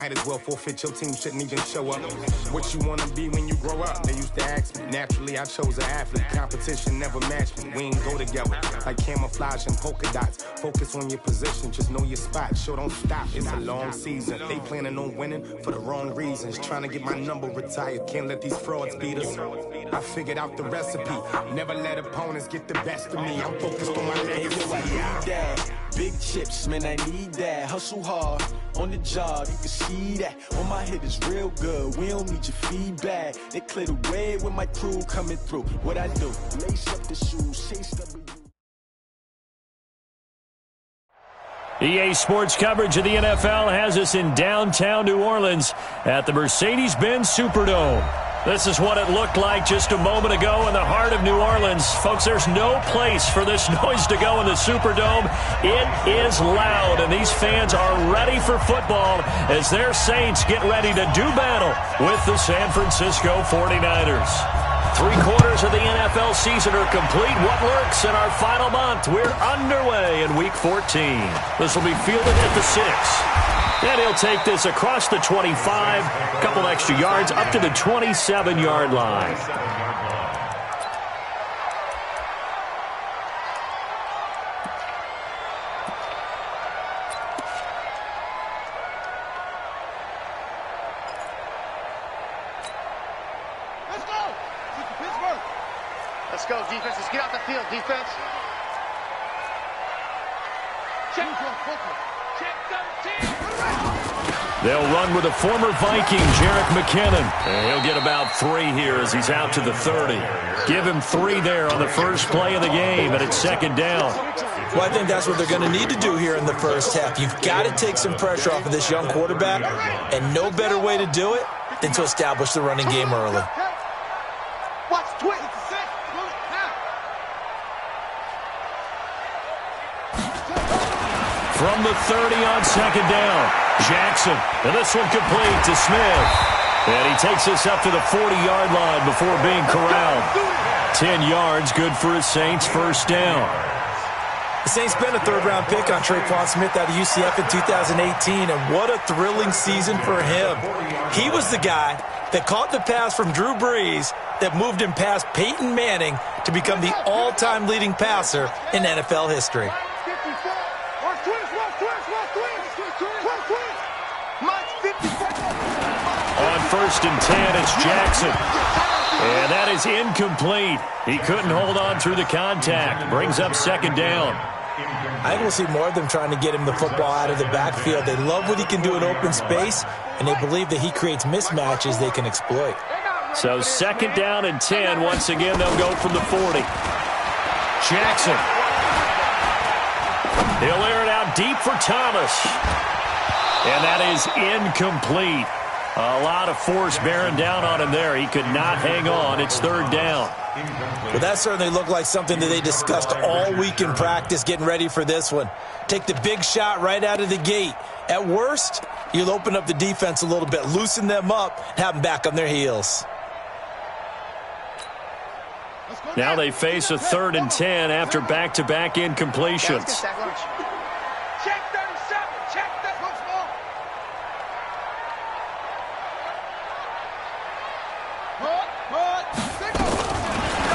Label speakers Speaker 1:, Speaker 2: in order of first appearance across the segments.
Speaker 1: Might as well forfeit, your team shouldn't even show up. What you wanna be when you grow up? They used to ask me. Naturally, I chose an athlete. Competition never matched me. We ain't go together like camouflage and polka dots. Focus on your position, just know your spot. Sure, don't stop. It's a long season. They planning on winning for the wrong reasons. Trying to get my number retired. Can't let these frauds beat us. I figured out the recipe. Never let opponents get the best of me. I'm focused on my legacy.
Speaker 2: Big chips, man, I need that. Hustle hard on the job, you can see that. On my hit is real good. We don't need your feedback. They clear the way with my crew coming through. What I do? Lace up the shoes, chase W.
Speaker 3: EA Sports coverage of the NFL has us in downtown New Orleans at the Mercedes-Benz Superdome. This is what it looked like just a moment ago in the heart of New Orleans. Folks, there's no place for this noise to go in the Superdome. It is loud, and these fans are ready for football as their Saints get ready to do battle with the San Francisco 49ers. 3/4 of the NFL season are complete. What lurks in our final month? We're underway in Week 14. This will be fielded at the 6. And he'll take this across the 25, a couple extra yards, up to the 27-yard line.
Speaker 4: Let's go! Pittsburgh! Let's go, defense. Let's get out the field, defense. Check
Speaker 3: They'll run with a former Viking, Jerick McKinnon. And he'll get about 3 here as he's out to the 30. Give him 3 there on the first play of the game, and it's second down.
Speaker 5: Well, I think that's what they're going to need to do here in the first half. You've got to take some pressure off of this young quarterback, and no better way to do it than to establish the running game early.
Speaker 4: Watch, twist.
Speaker 3: From the 30 on second down, Jackson. And this one complete to Smith. And he takes us up to the 40-yard line before being corralled. 10 yards, good for his Saints first down.
Speaker 5: The Saints spent a third-round pick on Traquan Smith out of UCF in 2018, and what a thrilling season for him. He was the guy that caught the pass from Drew Brees that moved him past Peyton Manning to become the all-time leading passer in NFL history.
Speaker 3: On first and 10, it's Jackson. And that is incomplete. He couldn't hold on through the contact. Brings up second down.
Speaker 5: I think we'll see more of them trying to get him the football out of the backfield. They love what he can do in open space, and they believe that he creates mismatches they can exploit.
Speaker 3: So second down and 10. Once again, they'll go from the 40. Jackson. He'll air it out deep for Thomas. And that is incomplete. A lot of force bearing down on him there. He could not hang on. It's third down.
Speaker 5: Well, that certainly looked like something that they discussed all week in practice, getting ready for this one. Take the big shot right out of the gate. At worst, you'll open up the defense a little bit, loosen them up, and have them back on their heels.
Speaker 3: Now they face a third and 10 after back-to-back incompletions.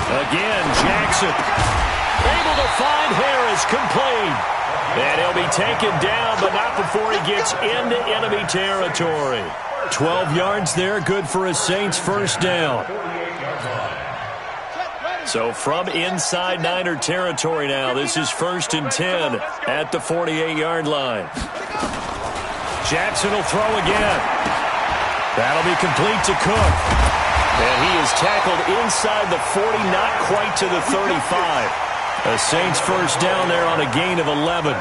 Speaker 3: Again, Jackson able to find Harris, complete. And he'll be taken down, but not before he gets into enemy territory. 12 yards there, good for a Saints first down. So from inside Niner territory now, this is first and 10 at the 48-yard line. Jackson will throw again. That'll be complete to Cook. And he is tackled inside the 40, not quite to the 35. A Saints first down there on a gain of 11.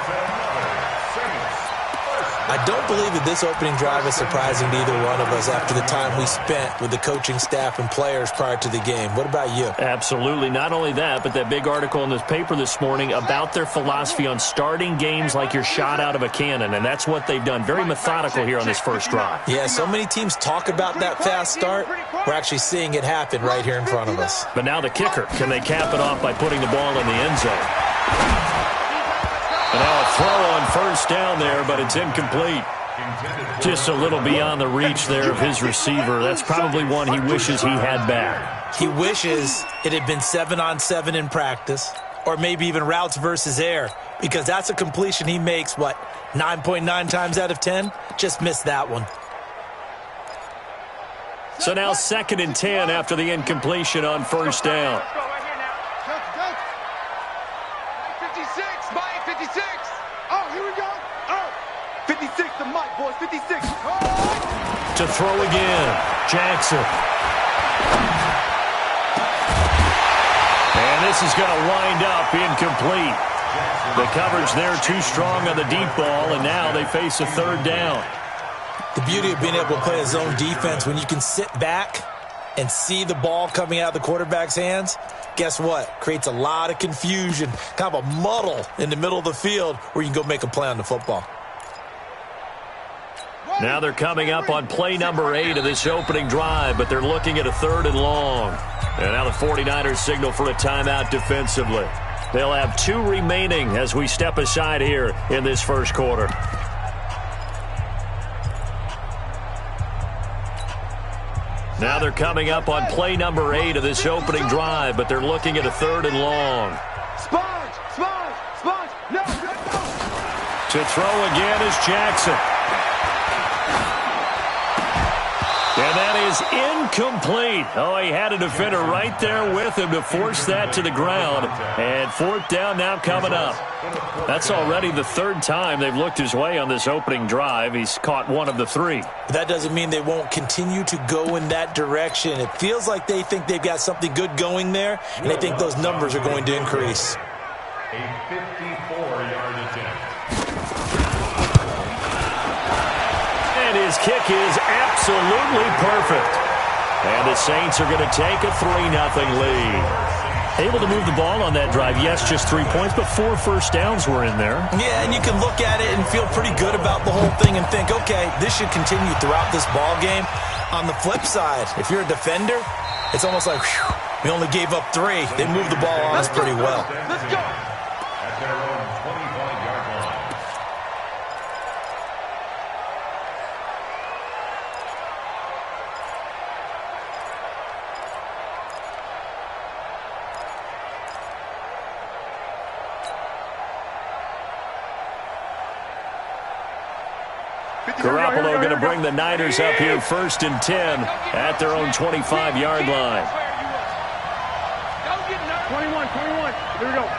Speaker 5: I don't believe that this opening drive is surprising to either one of us after the time we spent with the coaching staff and players prior to the game. What about you?
Speaker 3: Absolutely. Not only that, but that big article in this paper this morning about their philosophy on starting games like you're shot out of a cannon, and that's what they've done. Very methodical here on this first drive.
Speaker 5: Yeah, so many teams talk about that fast start. We're actually seeing it happen right here in front of us.
Speaker 3: But now the kicker. Can they cap it off by putting the ball in the end zone? And now a throw on first down there, but it's incomplete. Just a little beyond the reach there of his receiver. That's probably one he wishes he had back.
Speaker 5: He wishes it had been 7-on-7 in practice, or maybe even routes versus air, because that's a completion he makes, 9.9 times out of 10? Just missed that one.
Speaker 3: So now 2nd and 10 after the incompletion on first down.
Speaker 4: 56, Mike, 56. Oh, here we go. Oh, 56 to Mike, boys, 56.
Speaker 3: To throw again, Jackson. And this is going to wind up incomplete. The coverage there too strong on the deep ball, and now they face a 3rd down.
Speaker 5: The beauty of being able to play a zone defense, when you can sit back and see the ball coming out of the quarterback's hands, guess what? Creates a lot of confusion, kind of a muddle in the middle of the field where you can go make a play on the football.
Speaker 3: Now they're coming up on play number 8 of this opening drive, but they're looking at a 3rd and long. And now the 49ers signal for a timeout defensively. They'll have 2 remaining as we step aside here in this first quarter. Now they're coming up on play number 8 of this opening drive, but they're looking at a 3rd and long.
Speaker 4: Sponge, no.
Speaker 3: To throw again is Jackson. And that is incomplete. Oh, he had a defender right there with him to force that to the ground. And 4th down now coming up. That's already the 3rd time they've looked his way on this opening drive. He's caught 1 of the 3.
Speaker 5: But that doesn't mean they won't continue to go in that direction. It feels like they think they've got something good going there, and they think those numbers are going to increase.
Speaker 6: A 54-yard attempt.
Speaker 3: And his kick is absolutely perfect. And the Saints are going to take a 3-0 lead. Able to move the ball on that drive. Yes, just 3 points, but 4 first downs were in there.
Speaker 5: Yeah, and you can look at it and feel pretty good about the whole thing and think, okay, this should continue throughout this ball game. On the flip side, if you're a defender, it's almost like, whew, we only gave up 3. They moved the ball on us pretty well.
Speaker 4: Let's go.
Speaker 6: At their own 25-yard line.
Speaker 3: Garoppolo going to bring the Niners up here 1st and 10 at their own 25-yard line.
Speaker 4: 21. Here we go.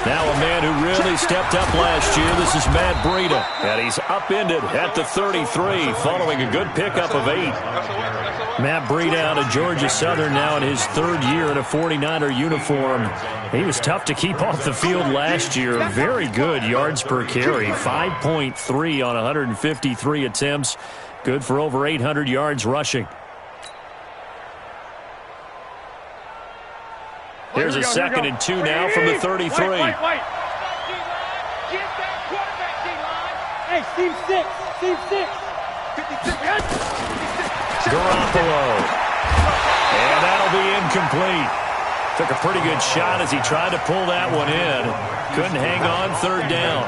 Speaker 3: Now a man who really stepped up last year. This is Matt Breida. And he's upended at the 33 following a good pickup of 8. Matt Breida out of Georgia Southern now in his 3rd year in a 49er uniform. He was tough to keep off the field last year. Very good yards per carry. 5.3 on 153 attempts. Good for over 800 yards rushing. Here's a 2nd and 2 now from the 33.
Speaker 4: Wait. Get that quarterback, D-line. Hey, Team 6. 56.
Speaker 3: Garoppolo. And that'll be incomplete. Took a pretty good shot as he tried to pull that one in. Couldn't hang on 3rd down.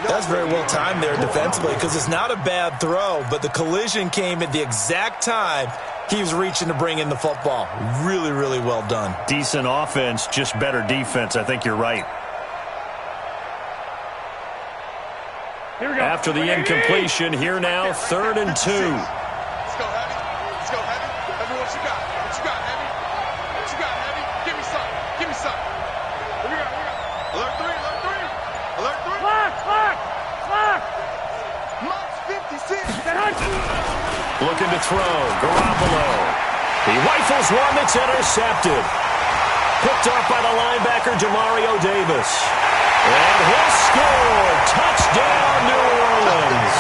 Speaker 5: That's very well timed there defensively because it's not a bad throw, but the collision came at the exact time he was reaching to bring in the football. Really, really well done.
Speaker 3: Decent offense, just better defense. I think you're right.
Speaker 4: Here we go.
Speaker 3: After the incompletion, here now, 3rd and 2.
Speaker 4: Let's go, Heavy. Let's go, Heavy. Heavy, what you got? What you got, Heavy? What you got, Heavy? Give me some. Here we go. Alert 3. Lock. Mike's 56.
Speaker 3: Looking to throw. Garoppolo. He rifles one that's intercepted. Picked up by the linebacker, Jamario Davis. And he'll score. Touchdown, New Orleans.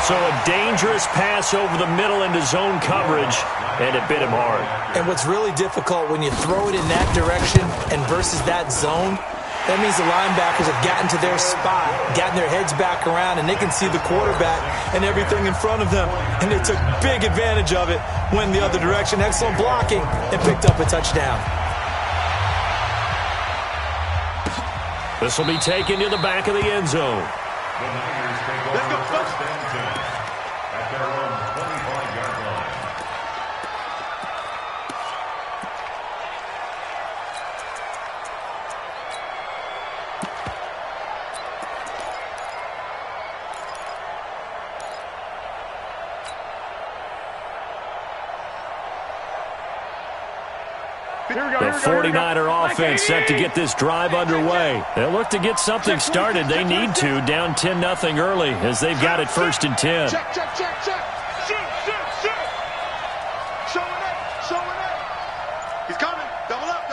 Speaker 3: So a dangerous pass over the middle into zone coverage, and it bit him hard.
Speaker 5: And what's really difficult when you throw it in that direction and versus that zone, that means the linebackers have gotten to their spot, gotten their heads back around, and they can see the quarterback and everything in front of them. And they took big advantage of it, went the other direction, excellent blocking, and picked up a touchdown.
Speaker 3: This will be taken to the back of the end zone.
Speaker 6: The Niners take over first and 10 at their own 25-yard line.
Speaker 3: The 49er offense set to get this drive underway. They'll look to get something started. They need to, down 10-0 early as they've got it first and 10.
Speaker 4: Check. Shoot. Showing it. He's coming. Double up.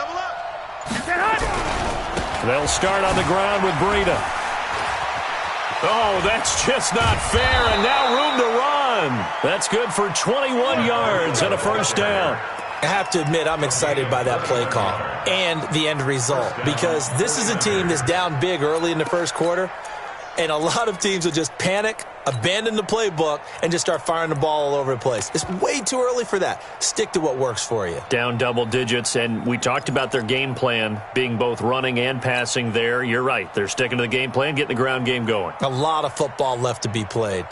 Speaker 3: They'll start on the ground with Breida. Oh, that's just not fair, and now room to run. That's good for 21 yards and a first down.
Speaker 5: I have to admit, I'm excited by that play call and the end result because this is a team that's down big early in the first quarter, and a lot of teams will just panic, abandon the playbook, and just start firing the ball all over the place. It's way too early for that. Stick to what works for you.
Speaker 3: Down double digits, and we talked about their game plan being both running and passing there. You're right. They're sticking to the game plan, getting the ground game going.
Speaker 5: A lot of football left to be played.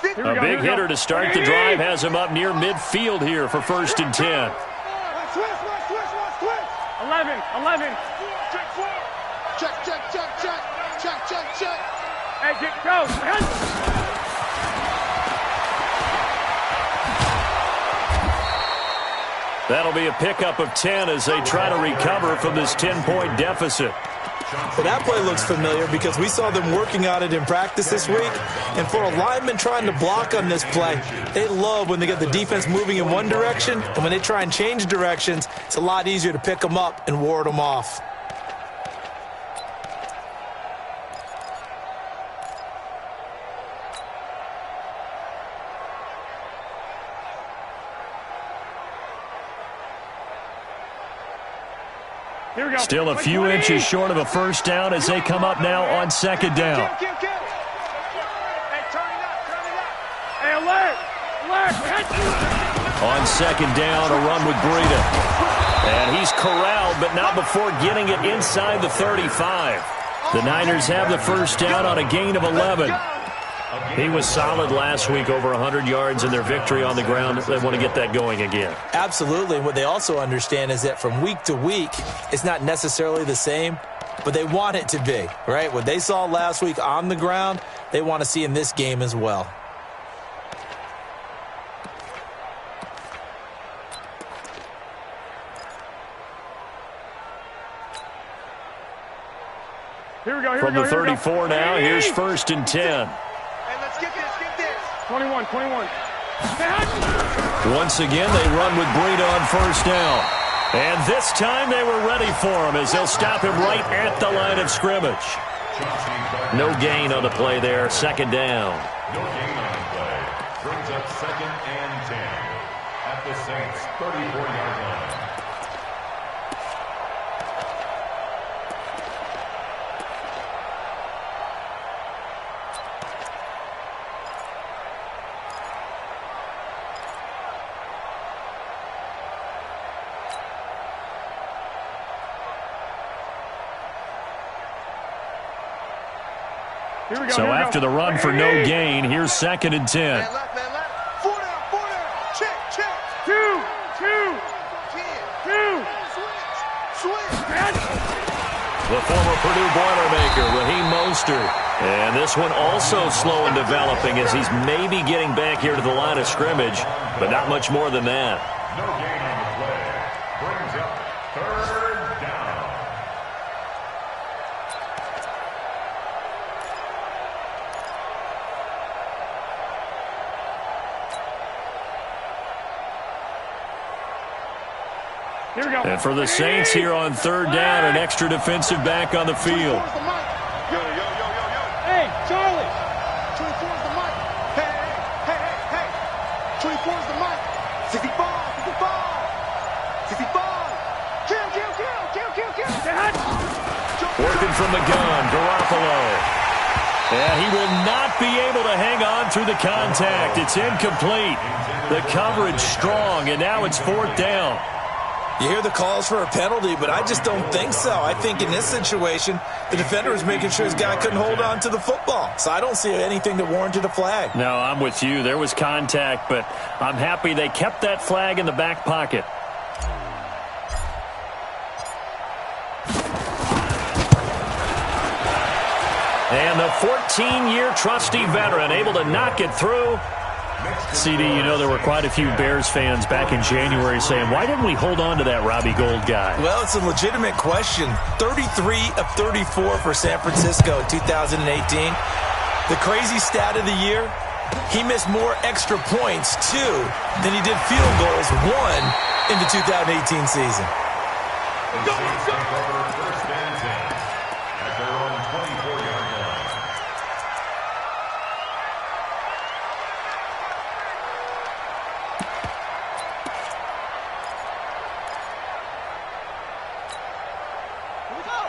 Speaker 3: A big hitter to start the drive has him up near midfield here for first and 10.
Speaker 4: Switch.
Speaker 7: 11.
Speaker 4: Check.
Speaker 7: Hey, go.
Speaker 3: That'll be a pickup of 10 as they try to recover from this 10-point deficit.
Speaker 5: Well, that play looks familiar because we saw them working on it in practice this week. And for a lineman trying to block on this play, they love when they get the defense moving in one direction. And when they try and change directions, it's a lot easier to pick them up and ward them off.
Speaker 3: Still a few inches short of a first down as they come up now on second down.
Speaker 7: Hey, turn it up. Hey, alert.
Speaker 3: On second down, a run with Breida. And he's corralled, but not before getting it inside the 35. The Niners have the first down on a gain of 11. He was solid last week, over 100 yards in their victory on the ground. They want to get that going again.
Speaker 5: Absolutely. What they also understand is that from week to week, it's not necessarily the same, but they want it to be, right? What they saw last week on the ground, they want to see in this game as well.
Speaker 3: From the 34 now, here's first and 10.
Speaker 7: 21.
Speaker 3: Once again, they run with Breida on first down. And this time they were ready for him as they'll stop him right at the line of scrimmage. No gain on the play there, second down.
Speaker 6: No gain on the play. Brings up second and 10 at the Saints' 34-yard line.
Speaker 3: So after the run for no gain, here's second and 10.
Speaker 4: Man left. 4 down. Check.
Speaker 7: 2.
Speaker 4: Switch.
Speaker 3: The former Purdue Boilermaker, Raheem Mostert. And this one also slow in developing as he's maybe getting back here to the line of scrimmage, but not much more than that.
Speaker 6: No gain on the play. Brings up third down.
Speaker 3: And for the Saints here on third down, an extra defensive back on the field.
Speaker 4: Yo.
Speaker 7: Hey, Charlie.
Speaker 4: 24's the mic. Hey. 24's the mic. 65. Kill.
Speaker 3: Working from the gun, Garoppolo. And he will not be able to hang on through the contact. It's incomplete. The coverage strong, and now it's fourth down.
Speaker 5: You hear the calls for a penalty, but I just don't think so. I think in this situation, the defender was making sure his guy couldn't hold on to the football. So I don't see anything that warranted a flag.
Speaker 3: No, I'm with you. There was contact, but I'm happy they kept that flag in the back pocket. And the 14-year trusty veteran able to knock it through. CD, you know there were quite a few Bears fans back in January saying, why didn't we hold on to that Robbie Gould guy?
Speaker 5: Well, it's a legitimate question. 33 of 34 for San Francisco in 2018. The crazy stat of the year, he missed more extra points, too, than he did field goals, one in the 2018 season.
Speaker 6: Go, go. First and 10 at their own 24-yard line.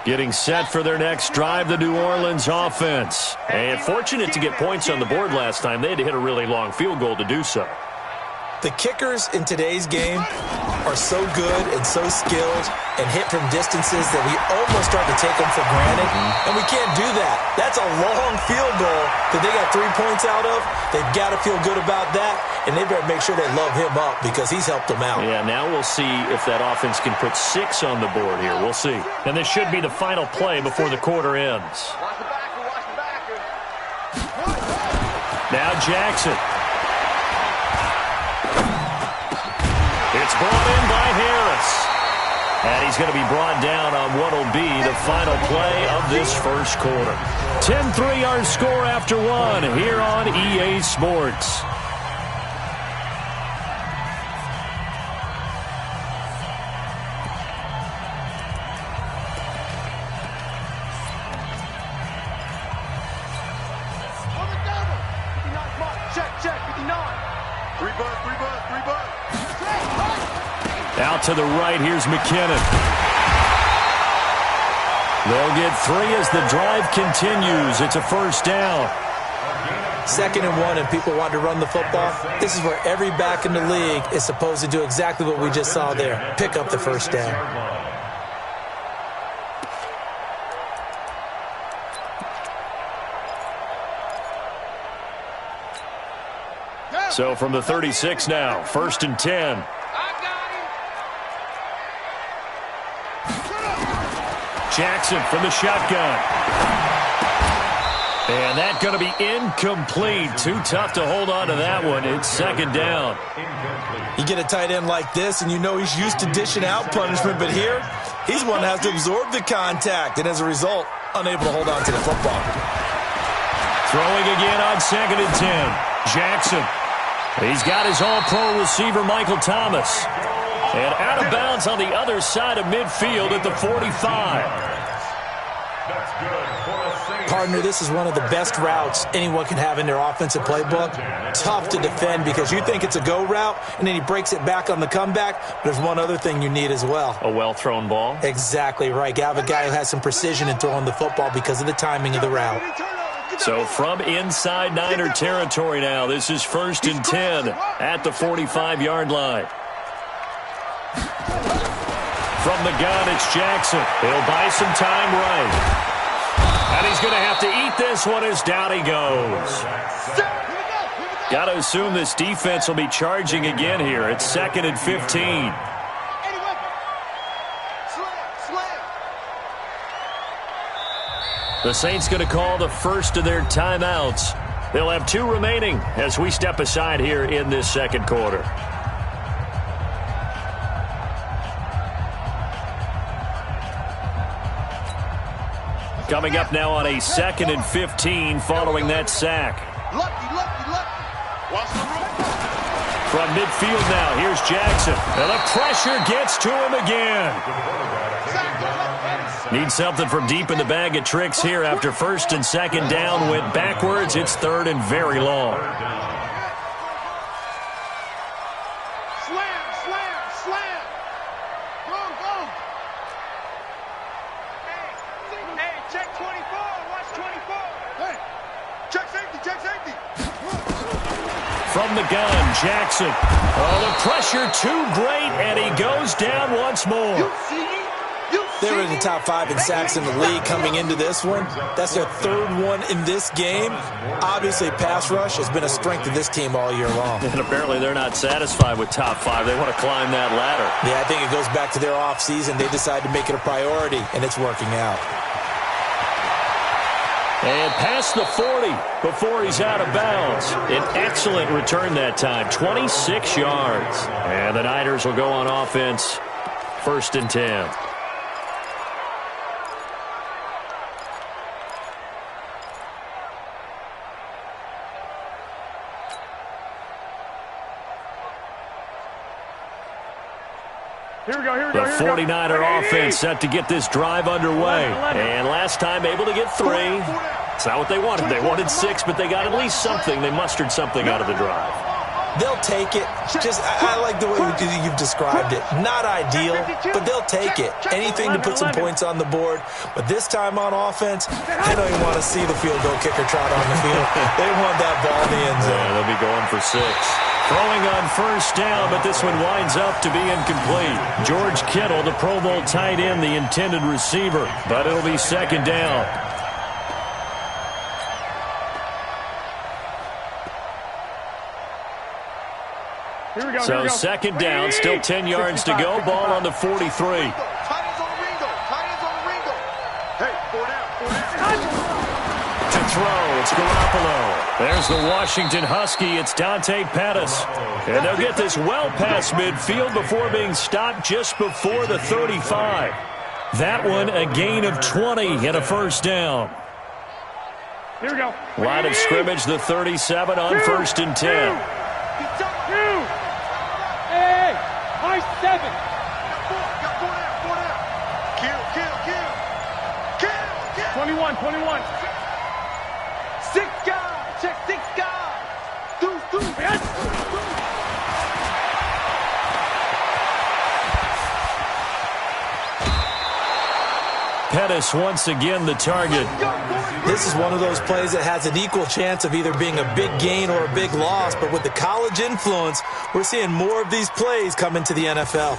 Speaker 3: Getting set for their next drive, the New Orleans offense. And fortunate to get points on the board last time. They had to hit a really long field goal to do so.
Speaker 5: The kickers in today's game are so good and so skilled and hit from distances that we almost start to take them for granted, and we can't do that. That's a long field goal that they got 3 points out of. They've got to feel good about that, and they better make sure they love him up because he's helped them out.
Speaker 3: Yeah, now we'll see if that offense can put 6 on the board here. We'll see. And this should be the final play before the quarter ends. Now Jackson. It's brought in by Harris. And he's going to be brought down on what will be the final play of this first quarter. 10-3 our score after one here on EA Sports. Out to the right, here's McKinnon. They'll get 3 as the drive continues. It's a first down.
Speaker 5: 2nd and 1, and people want to run the football. This is where every back in the league is supposed to do exactly what we just saw there. Pick up the first down.
Speaker 3: So from the 36 now, 1st and 10. Jackson from the shotgun. And that's going to be incomplete. Too tough to hold on to that one. It's 2nd down.
Speaker 5: You get a tight end like this, and you know he's used to dishing out punishment, but here, he's one that has to absorb the contact, and as a result, unable to hold on to the football.
Speaker 3: Throwing again on 2nd and 10. Jackson. He's got his all-pro receiver, Michael Thomas. And out of bounds on the other side of midfield at the 45.
Speaker 5: Partner, this is one of the best routes anyone can have in their offensive playbook. Tough to defend because you think it's a go route, and then he breaks it back on the comeback. There's one other thing you need as well.
Speaker 3: A well-thrown ball?
Speaker 5: Exactly right. You have a guy who has some precision in throwing the football because of the timing of the route.
Speaker 3: So from inside Niner territory now, this is 1st and 10 at the 45-yard line. From the gun, it's Jackson. He'll buy some time right. And he's going to have to eat this one as down he goes. Got to assume this defense will be charging again here. It's 2nd and 15. The Saints going to call the first of their timeouts. They'll have 2 remaining as we step aside here in this second quarter. Coming up now on a 2nd and 15 following that sack. From midfield now, here's Jackson. And the pressure gets to him again. Need something from deep in the bag of tricks here after 1st and 2nd down. Went backwards. It's 3rd and very long. From the gun, Jackson. Oh, the pressure too great, and he goes down once more.
Speaker 5: They were in the top 5 in sacks in the league coming into this one. That's their 3rd one in this game. Obviously, pass rush has been a strength of this team all year long.
Speaker 3: And apparently they're not satisfied with top 5. They want to climb that ladder.
Speaker 5: Yeah, I think it goes back to their offseason. They decided to make it a priority, and it's working out.
Speaker 3: And past the 40 before he's out of bounds. An excellent return that time, 26 yards. And the Niners will go on offense, 1st and 10.
Speaker 7: Here we go.
Speaker 3: The 49er offense set to get this drive underway. And last time able to get 3. It's not what they wanted. They wanted 6, but they got at least something. They mustered something out of the drive.
Speaker 5: They'll take it. I like the way you've described it. Not ideal, but they'll take it. Anything to put some points on the board. But this time on offense, they don't even want to see the field goal kicker trot on the field. They want that ball in the end zone.
Speaker 3: Yeah, they'll be going for 6. Throwing on 1st down, but this one winds up to be incomplete. George Kittle, the Pro Bowl tight end, the intended receiver. But it'll be 2nd down.
Speaker 7: Here we go.
Speaker 3: So 2nd down, still 10 yards to go. Ball on the 43.
Speaker 4: Tight ends on the Ringo. Hey, 4 down.
Speaker 3: To throw, it's Garoppolo. There's the Washington Husky. It's Dante Pettis. And they'll get this well past midfield before being stopped just before the 35. That one, a gain of 20 and a 1st down.
Speaker 7: Here we go.
Speaker 3: Line of scrimmage, the 37 on 1st and 10.
Speaker 7: Hey, high 7.
Speaker 4: Got 4 down. Kill.
Speaker 7: 21.
Speaker 4: 6 guys. Check 6 guys. Deuce.
Speaker 3: Pettis once again the target.
Speaker 5: This is one of those plays that has an equal chance of either being a big gain or a big loss, but with the college influence, we're seeing more of these plays come into the NFL.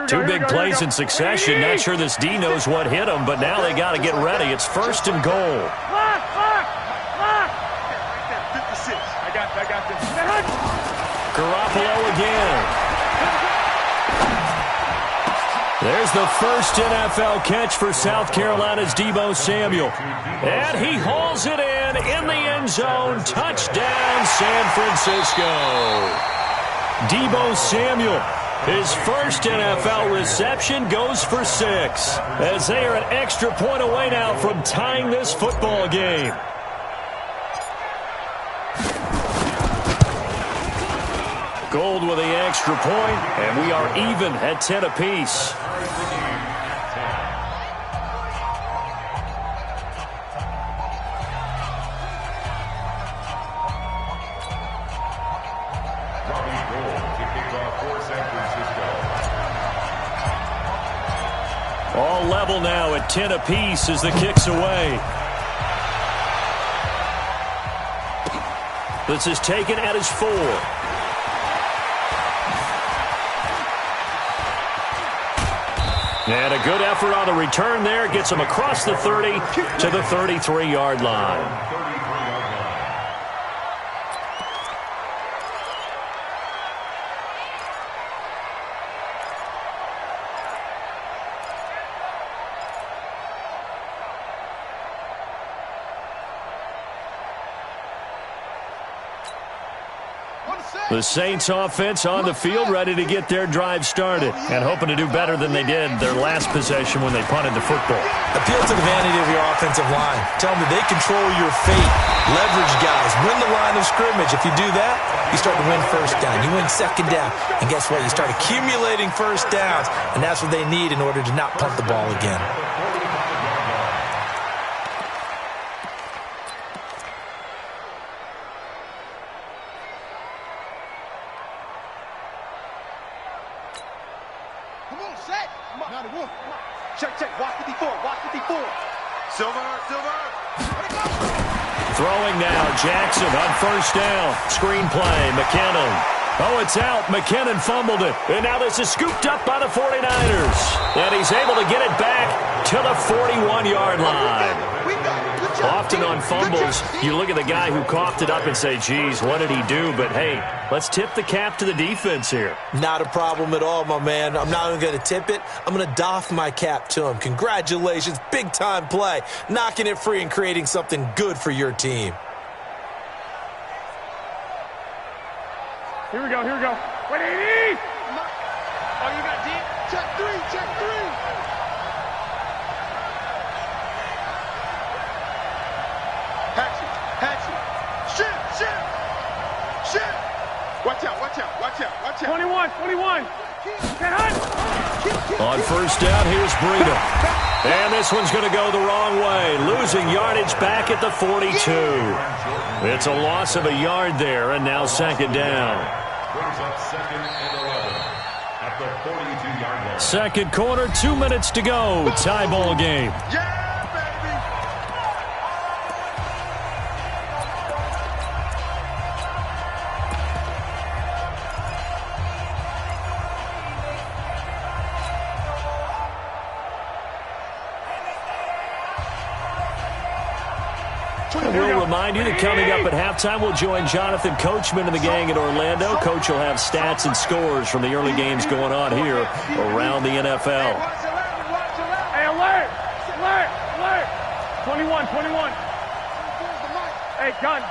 Speaker 3: Two big plays in succession. Not sure this D knows what hit him, but now they got to get ready. It's 1st and goal.
Speaker 7: Lock. 56. I got this.
Speaker 3: Garoppolo again. There's the first NFL catch for South Carolina's Deebo Samuel. And he hauls it in the end zone. Touchdown, San Francisco. Deebo Samuel. His first NFL reception goes for 6, as they are an extra point away now from tying this football game. Gold with the extra point, and we are even at 10 apiece. All level now at 10 apiece as the kick's away. This is taken at his 4. And a good effort on the return there. Gets him across the 30 to the 33-yard line. The Saints offense on the field, ready to get their drive started and hoping to do better than they did their last possession when they punted the football.
Speaker 5: Appeal to the vanity of your offensive line. Tell them that they control your fate. Leverage guys. Win the line of scrimmage. If you do that, you start to win 1st down. You win 2nd down. And guess what? You start accumulating 1st downs, and that's what they need in order to not punt the ball again.
Speaker 4: Set. Check, check. Watch 54. Watch 54. Silver.
Speaker 3: Throwing now, Jackson on first down. Screen play, McKinnon. Oh, it's out. McKinnon fumbled it. And now this is scooped up by the 49ers. And he's able to get it back to the 41-yard line. Often on fumbles, you look at the guy who coughed it up and say, geez, what did he do? But, hey, let's tip the cap to the defense here.
Speaker 5: Not a problem at all, my man. I'm not even going to tip it. I'm going to doff my cap to him. Congratulations. Big-time play. Knocking it free and creating something good for your team.
Speaker 7: Here we go. 180!
Speaker 4: Oh, you got deep? Check three. Hatchet. Shit. Watch out.
Speaker 7: 21. Get hot!
Speaker 3: On first down, here's Breida. And this one's going to go the wrong way. Losing yardage back at the 42. It's a loss of a yard there, and now second down.
Speaker 6: Brings up 2nd and 11 at the 42-yard line.
Speaker 3: Second quarter, 2 minutes to go. Tie ball game.
Speaker 4: Yeah,
Speaker 3: We'll remind you that coming up at halftime, we'll join Jonathan Coachman and the gang in Orlando. Coach will have stats and scores from the early games going on here around the NFL.
Speaker 7: Hey, alert! 21. Hey, gun.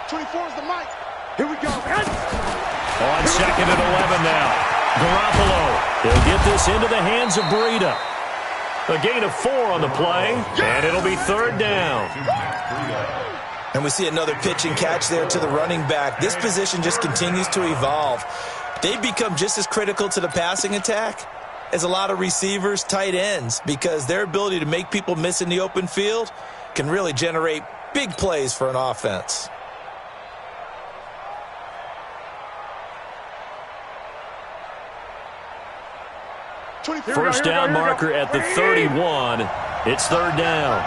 Speaker 4: 24 is the mic. Here we go.
Speaker 3: On second and 11 now. Garoppolo. He'll get this into the hands of Breida. A gain of 4 on the play, and it'll be third down.
Speaker 5: And we see another pitch and catch there to the running back. This position just continues to evolve. They become just as critical to the passing attack as a lot of receivers, tight ends, because their ability to make people miss in the open field can really generate big plays for an offense.
Speaker 3: First down marker at the 31. It's third down.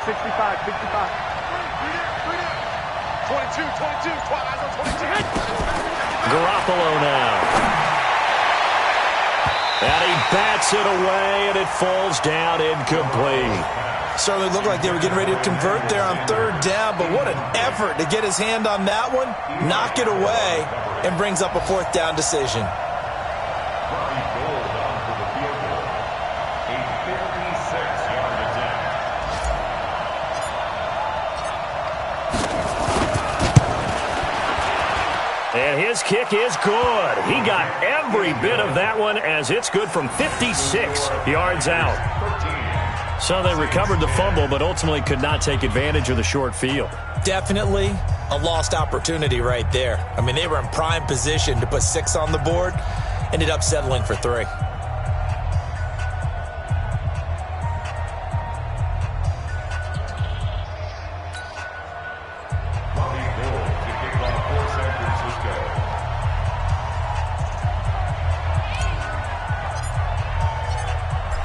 Speaker 7: 65.
Speaker 4: 22.
Speaker 3: Garoppolo now. And he bats it away, and it falls down incomplete.
Speaker 5: Certainly looked like they were getting ready to convert there on third down, but what an effort to get his hand on that one, knock it away, and brings up a fourth down decision.
Speaker 3: And his kick is good. He got every bit of that one as it's good from 56 yards out. So they recovered the fumble, but ultimately could not take advantage of the short field.
Speaker 5: Definitely a lost opportunity right there. I mean, they were in prime position to put 6 on the board, ended up settling for 3.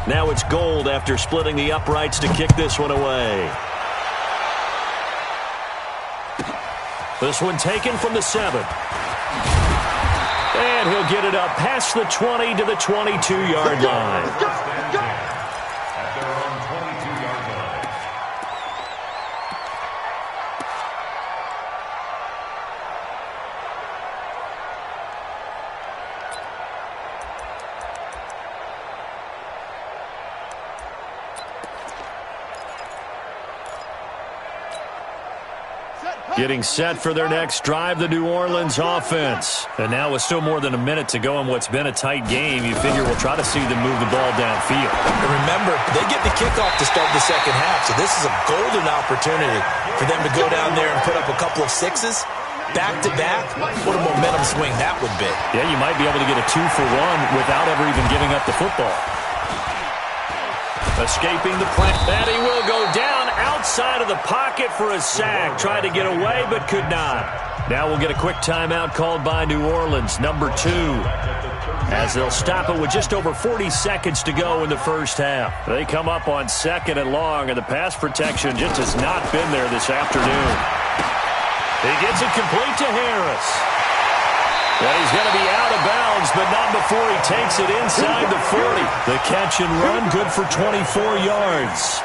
Speaker 3: Now it's Gold after splitting the uprights to kick this one away. This one taken from the 7. And he'll get it up past the 20 to the 22-yard line.
Speaker 6: At their own 22-yard line.
Speaker 3: Getting set for their next drive, the New Orleans offense. And now with still more than a minute to go in what's been a tight game, you figure we'll try to see them move the ball downfield.
Speaker 5: And remember, they get the kickoff to start the second half, so this is a golden opportunity for them to go down there and put up a couple of 6s. Back-to-back, what a momentum swing that would be.
Speaker 3: Yeah, you might be able to get a 2-for-1 without ever even giving up the football. Escaping the play. And he will go down outside of the pocket for a sack. Tried to get away, but could not. Now we'll get a quick timeout called by New Orleans, number 2. as they'll stop it with just over 40 seconds to go in the first half. They come up on 2nd and long, and the pass protection just has not been there this afternoon. He gets it complete to Harris. And he's going to be out of bounds, but not before he takes it inside the 40. The catch and run, good for 24 yards.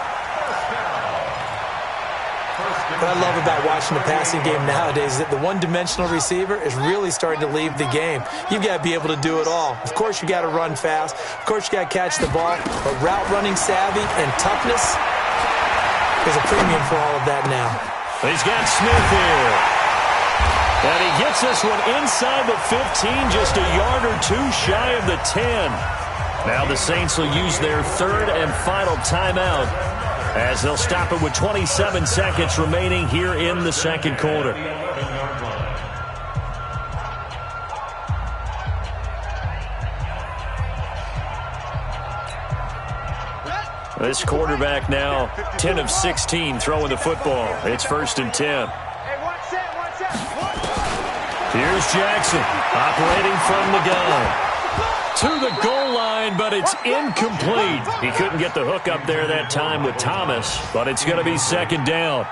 Speaker 5: What I love about watching the passing game nowadays is that the one-dimensional receiver is really starting to leave the game. You've got to be able to do it all. Of course, you got to run fast. Of course, you got to catch the ball. But route running savvy and toughness, there's a premium for all of that now.
Speaker 3: He's got Smith here. And he gets this one inside the 15, just a yard or two shy of the 10. Now the Saints will use their 3rd and final timeout, as they'll stop it with 27 seconds remaining here in the 2nd quarter. This quarterback now 10 of 16 throwing the football. It's 1st and 10. Here's Jackson operating from the gun. To the goal line, but it's incomplete. He couldn't get the hook up there that time with Thomas, but it's going to be 2nd down.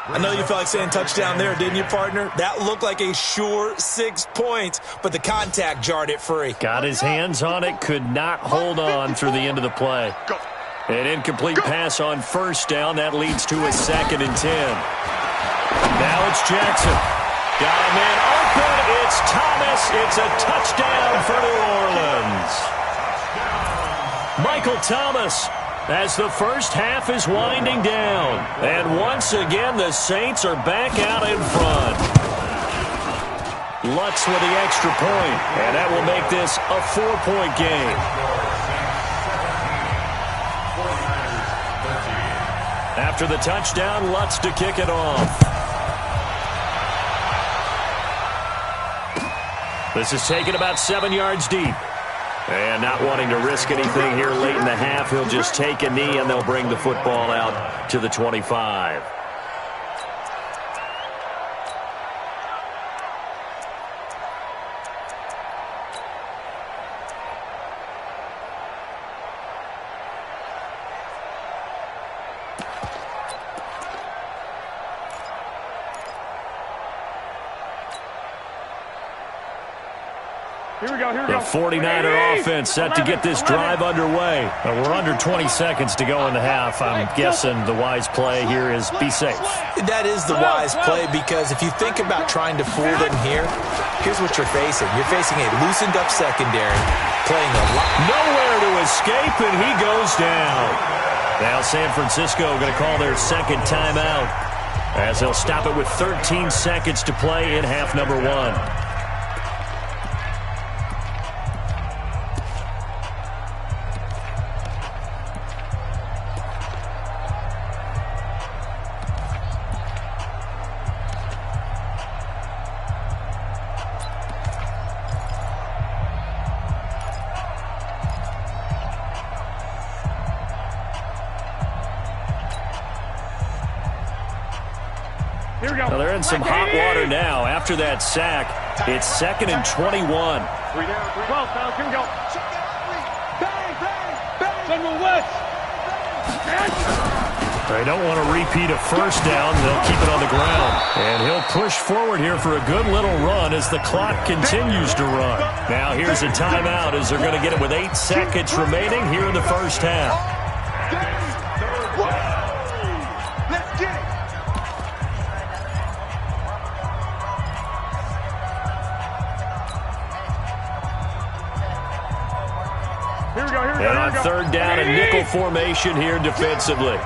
Speaker 5: I know you felt like saying touchdown there, didn't you, partner? That looked like a sure 6 points, but the contact jarred it free.
Speaker 3: Got his hands on it, could not hold on through the end of the play. An incomplete pass on 1st down. That leads to a 2nd and 10. Now it's Jackson. Got a man open. It's Thomas. It's a touchdown for New Orleans. Michael Thomas, as the first half is winding down. And once again, the Saints are back out in front. Lutz with the extra point, and that will make this a 4-point game. After the touchdown, Lutz to kick it off. This is taken about 7 yards deep. And not wanting to risk anything here late in the half, he'll just take a knee, and they'll bring the football out to the 25.
Speaker 7: Here we go.
Speaker 3: The 49er offense set to get this drive underway. We're under 20 seconds to go in the half. I'm guessing the wise play here is be safe.
Speaker 5: That is the wise play, because if you think about trying to fool them here, here's what you're facing. You're facing a loosened-up secondary, playing a lot.
Speaker 3: Nowhere to escape, and he goes down. Now San Francisco going to call their 2nd timeout, as they'll stop it with 13 seconds to play in half number 1. Well, they're in some hot water now. After that sack, it's 2nd and 21.
Speaker 7: 3 down, 12 pounds. Here we go. Bang, bang, bang. Send them west.
Speaker 3: They don't want to repeat a 1st down. They'll keep it on the ground. And he'll push forward here for a good little run as the clock continues to run. Now here's a timeout as they're going to get it with 8 seconds remaining here in the first half.
Speaker 4: Let's get it.
Speaker 7: Here we go.
Speaker 3: And on 3rd down, a nickel formation here defensively.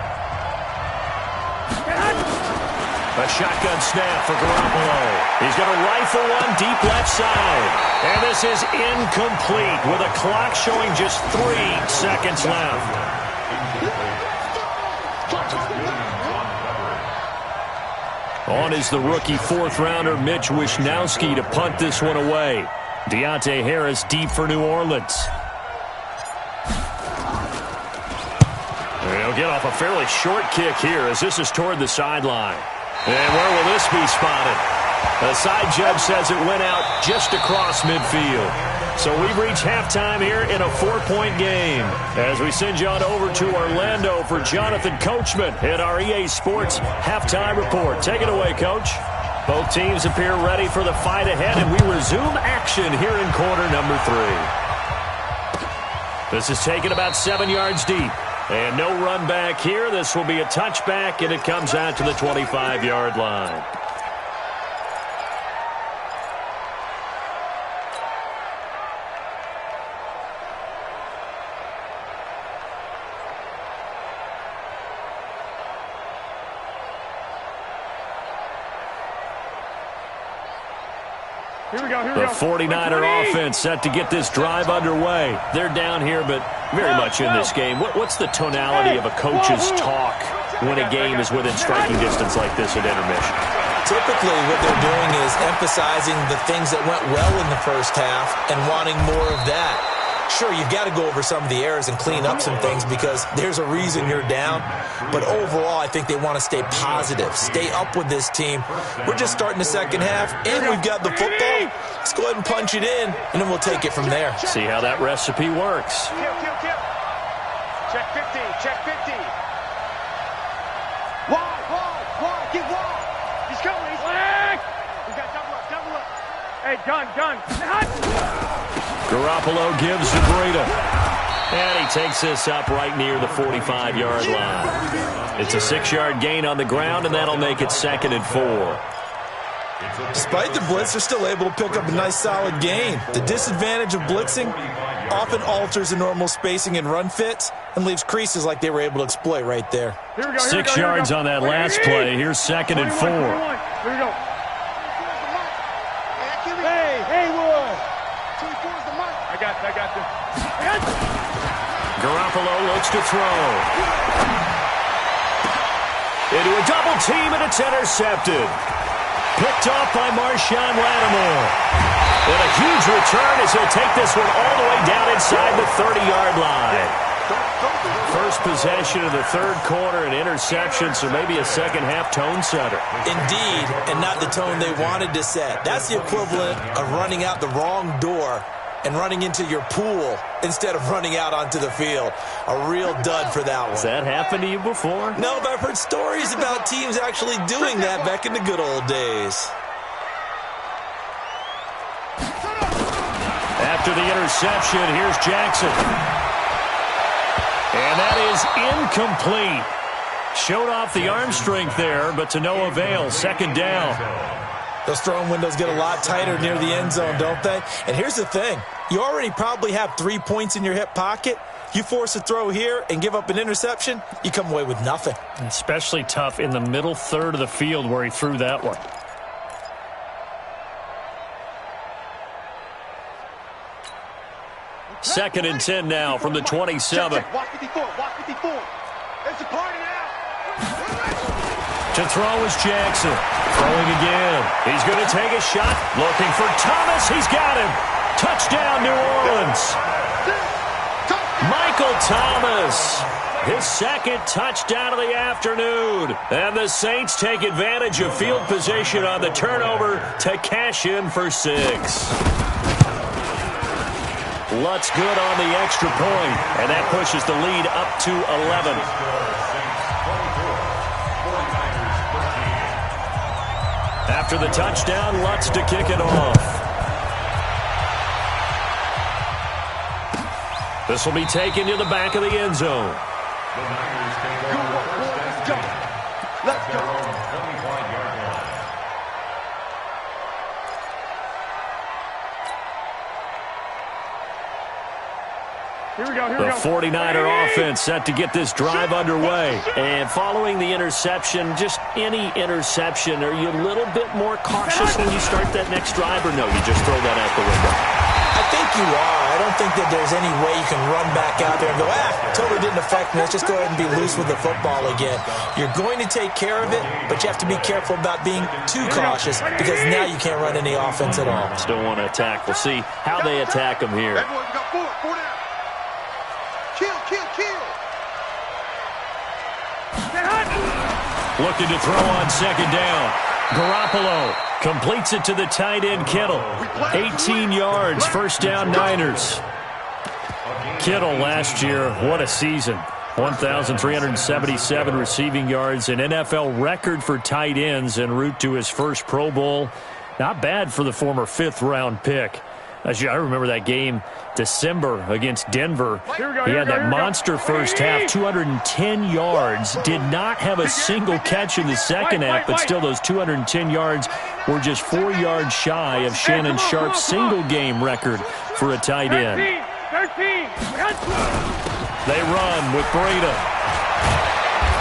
Speaker 3: A shotgun snap for Garoppolo. He's going to rifle one deep left side. And this is incomplete with a clock showing just 3 seconds left. On is the rookie 4th-rounder Mitch Wishnowsky to punt this one away. Deontay Harris deep for New Orleans. He'll get off a fairly short kick here as this is toward the sideline. And where will this be spotted? The side judge says it went out just across midfield. So we've reached halftime here in a 4-point game. As we send you on over to Orlando for Jonathan Coachman in our EA Sports Halftime Report. Take it away, Coach. Both teams appear ready for the fight ahead, and we resume action here in quarter number 3. This is taken about 7 yards deep. And no run back here. This will be a touchback, and it comes out to the 25-yard line. The 49er offense set to get this drive underway. They're down here, but very much in this game. What's the tonality of a coach's talk when a game is within striking distance like this at intermission?
Speaker 5: Typically, what they're doing is emphasizing the things that went well in the first half and wanting more of that. Sure, you've got to go over some of the errors and clean up some things because there's a reason you're down. But overall, I think they want to stay positive, stay up with this team. We're just starting the second half, and we've got the football. Let's go ahead and punch it in, and then we'll take it from there.
Speaker 3: See how that recipe works.
Speaker 7: Kill. Check 50, check 50. Wide, get wide. He's coming, he's back. He's got double up. Hey, gun.
Speaker 3: Garoppolo gives to Breida. And he takes this up right near the 45-yard line. It's a 6-yard gain on the ground, and that'll make it 2nd and 4.
Speaker 5: Despite the blitz, they're still able to pick up a nice, solid gain. The disadvantage of blitzing often alters the normal spacing and run fits and leaves creases like they were able to exploit right there.
Speaker 3: 6 yards on that last play. Here's 2nd and 4.
Speaker 7: Here we go. Hey, Wood. I got this.
Speaker 3: Garoppolo looks to throw. Into a double team, and it's intercepted. Picked off by Marshawn Lattimore. And a huge return as he'll take this one all the way down inside the 30-yard line. First possession of the third quarter, an interception, so maybe a second-half tone setter.
Speaker 5: Indeed, and not the tone they wanted to set. That's the equivalent of running out the wrong door and running into your pool instead of running out onto the field. A real dud for that one.
Speaker 3: Has that happened to you before?
Speaker 5: No, but I've heard stories about teams actually doing that back in the good old days.
Speaker 3: After the interception, here's Jackson. And that is incomplete. Showed off the arm strength there, but to no avail. 2nd down.
Speaker 5: Those throwing windows get a lot tighter near the end zone, don't they? And here's the thing. You already probably have 3 points in your hip pocket. You force a throw here and give up an interception, you come away with nothing.
Speaker 3: Especially tough in the middle third of the field where he threw that one. Second and 10 now from the 27.
Speaker 7: Watch 54. It's a party now.
Speaker 3: To throw is Jackson. Throwing again. He's going to take a shot. Looking for Thomas. He's got him. Touchdown, New Orleans. Michael Thomas. His 2nd touchdown of the afternoon. And the Saints take advantage of field position on the turnover to cash in for 6. Lutz good on the extra point, and that pushes the lead up to 11. After the touchdown, Lutz to kick it off. This will be taken to the back of the end zone.
Speaker 7: Let's go. Here we go.
Speaker 3: The 49er offense set to get this drive underway. And following the interception, just any interception, are you a little bit more cautious when you start that next drive, or no, you just throw that out the window?
Speaker 5: I think you are. I don't think that there's any way you can run back out there and go, totally didn't affect me. Let's just go ahead and be loose with the football again. You're going to take care of it, but you have to be careful about being too cautious because now you can't run any offense at all.
Speaker 3: Still want to attack. We'll see how they attack them here.
Speaker 4: Everyone, we got 4 down. Kill.
Speaker 3: Looking to throw on 2nd down. Garoppolo Completes it to the tight end, Kittle. 18 yards, first down, Niners. Kittle last year, what a season. 1,377 receiving yards, an NFL record for tight ends en route to his first Pro Bowl. Not bad for the former fifth-round pick. I remember that game, December, against Denver. He had that monster first half, 210 yards. Did not have a single catch in the second half, but still those 210 yards were just 4 yards shy of Shannon Sharp's single-game record for a tight end.
Speaker 7: 13.
Speaker 3: They run with Breida.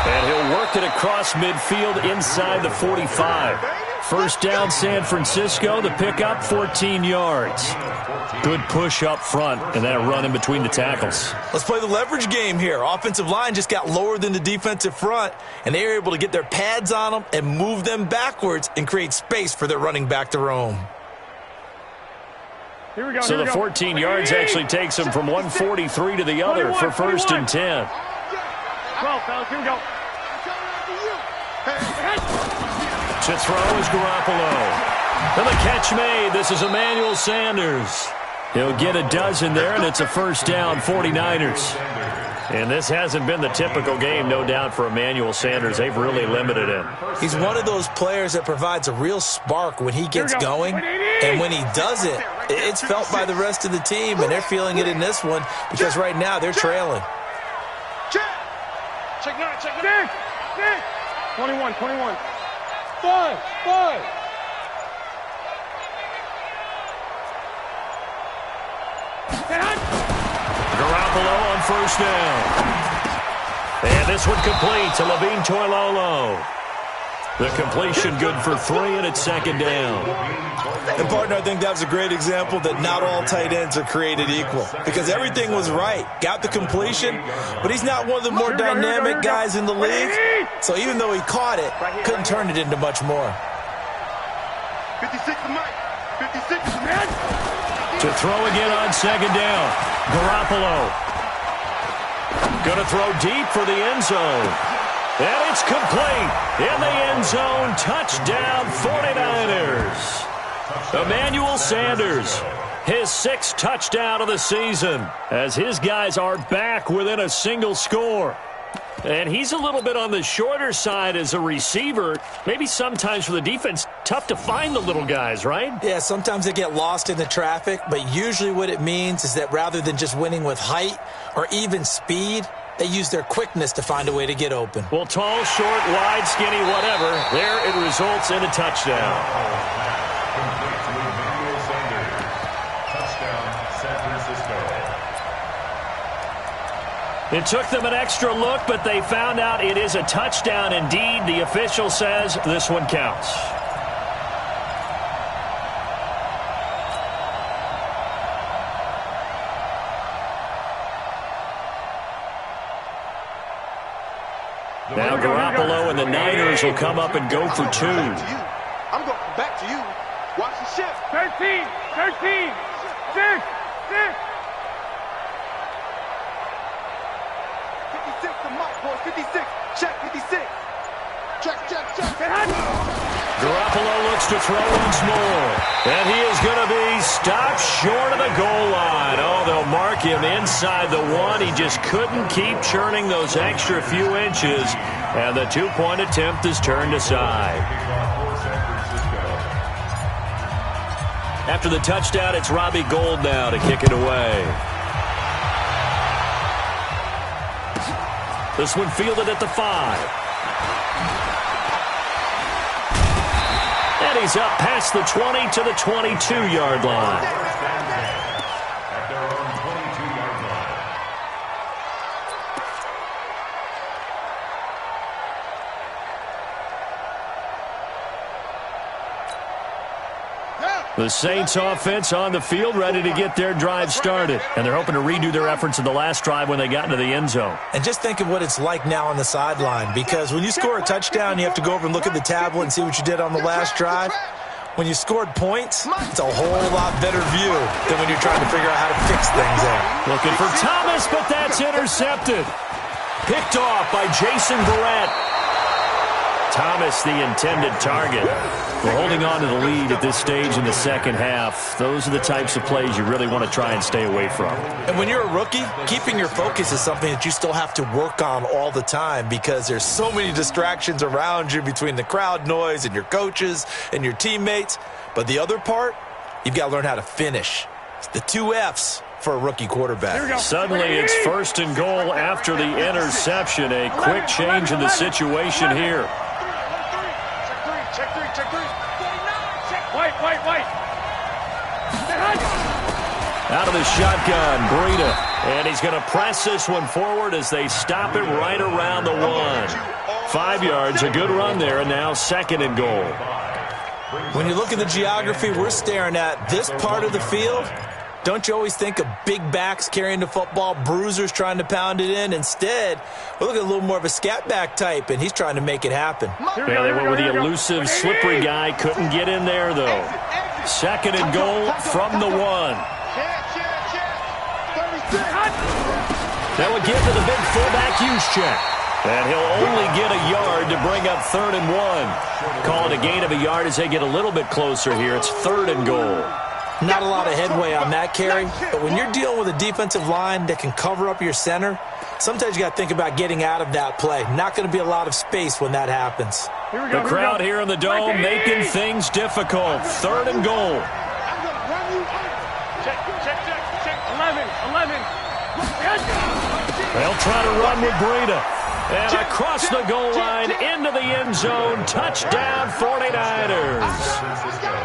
Speaker 3: And he'll work it across midfield inside the 45. First down, San Francisco. The pickup, 14 yards. Good push up front, and then a run in between the tackles.
Speaker 5: Let's play the leverage game here. Offensive line just got lower than the defensive front, and they were able to get their pads on them and move them backwards and create space for their running back to roam.
Speaker 7: Here we go.
Speaker 3: So the 14 yards actually takes them from 143 to the other for first and 10.
Speaker 7: 12, fellas. Here we go.
Speaker 3: To throw is Garoppolo. And the catch made. This is Emmanuel Sanders. He'll get a dozen there, and it's a first down, 49ers. And this hasn't been the typical game, no doubt, for Emmanuel Sanders. They've really limited him.
Speaker 5: He's one of those players that provides a real spark when he gets going. And when he does it, it's felt by the rest of the team, and they're feeling it in this one because right now they're trailing.
Speaker 7: Check 9. 21. 5.
Speaker 3: Garoppolo on first down. And this one complete to Levine Toilolo. The completion good for 3, and it's second down.
Speaker 5: And, partner, I think that was a great example that not all tight ends are created equal because everything was right. Got the completion, but he's not one of the more dynamic guys in the league. So even though he caught it, couldn't turn it into much more.
Speaker 4: 56 to Mike. 56 to man.
Speaker 3: To throw again on second down. Garoppolo. Going to throw deep for the end zone. And it's complete. In the end zone, touchdown 49ers. Emmanuel Sanders, his 6th touchdown of the season, as his guys are back within a single score. And he's a little bit on the shorter side as a receiver. Maybe sometimes for the defense, tough to find the little guys, right?
Speaker 5: Yeah, sometimes they get lost in the traffic, but usually what it means is that rather than just winning with height or even speed, they use their quickness to find a way to get open.
Speaker 3: Well, tall, short, wide, skinny, whatever, there it results in a touchdown.
Speaker 6: Complete to Emmanuel Sanders. Touchdown, San Francisco.
Speaker 3: It took them an extra look, but they found out it is a touchdown indeed. The official says this one counts. Now Garoppolo and the Niners will come up and go for 2.
Speaker 4: I'm going back to you. Watch the shift.
Speaker 7: 13. 6. 56.
Speaker 4: To Mike, boys. 56. Check 56. Check.
Speaker 3: Garoppolo looks to throw once more. And he is going to be stopped short of the goal line. Oh, they'll mark him inside the 1. He just couldn't keep churning those extra few inches. And the 2-point attempt is turned aside. After the touchdown, it's Robbie Gould now to kick it away. This one fielded at the 5. And he's up past the 20 to the 22-yard line.
Speaker 6: At their own 22-yard line.
Speaker 3: The Saints offense on the field, ready to get their drive started. And they're hoping to redo their efforts in the last drive when they got into the end zone.
Speaker 5: And just think of what it's like now on the sideline, because when you score a touchdown, you have to go over and look at the tablet and see what you did on the last drive. When you scored points, it's a whole lot better view than when you're trying to figure out how to fix things there.
Speaker 3: Looking for Thomas, but that's intercepted. Picked off by Jason Verrett. Thomas miss the intended target. We're holding on to the lead at this stage in the second half. Those are the types of plays you really want to try and stay away from.
Speaker 5: And when you're a rookie, keeping your focus is something that you still have to work on all the time because there's so many distractions around you between the crowd noise and your coaches and your teammates. But the other part, you've got to learn how to finish. It's the 2 F's for a rookie quarterback.
Speaker 3: Suddenly it's 1st and goal after the interception. A quick change in the situation here.
Speaker 4: Check three. Wait.
Speaker 3: Out of the shotgun, Breida. And he's going to press this one forward as they stop it right around the 1. 5 yards, a good run there, and now 2nd and goal.
Speaker 5: When you look at the geography we're staring at, this part of the field, don't you always think of big backs carrying the football, bruisers trying to pound it in? Instead, we're looking at a little more of a scat back type, and he's trying to make it happen.
Speaker 3: Yeah, they went with the elusive, slippery guy. Couldn't get in there, though. 2nd and goal from the 1. That would give to the big fullback use check. And he'll only get a yard to bring up 3rd and 1. Call it a gain of a yard as they get a little bit closer here. It's 3rd and goal.
Speaker 5: Not a lot of headway on that carry, but when you're dealing with a defensive line that can cover up your center, sometimes you got to think about getting out of that play. Not going to be a lot of space when that happens.
Speaker 3: The crowd here in the Dome making things difficult. 3rd and goal.
Speaker 7: Check. 11.
Speaker 3: They'll try to run with Breida. And across the goal line into the end zone. Touchdown 49ers.